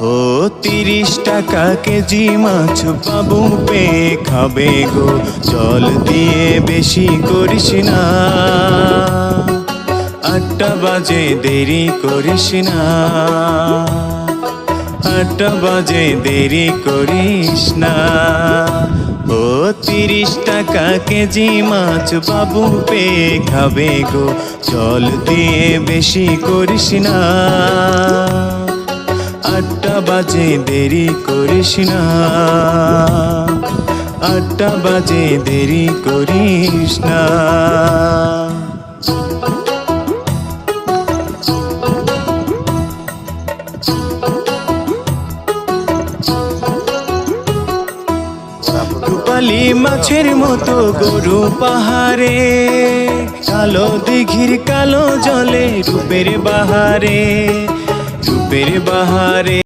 ও 30 টাকা কেজি মাছ বাবু পেয়ে খাবে গো, জল দিয়ে বেশি করিস না। 8টা বাজে দেরি করিস না, 8টা বাজে দেরি করিস না। ও 30 টাকা কেজি মাছ বাবু পেয়ে খাবে গো, জল দিয়ে বেশি করিস না। 8টা বাজে দেরি করিস না, 8টা বাজে দেরি করিস না। রূপালি মাছের মতো গরু পাহাড়ে, কালো দিঘির কালো জলে রূপের বাহারে, রূপের বাহারে।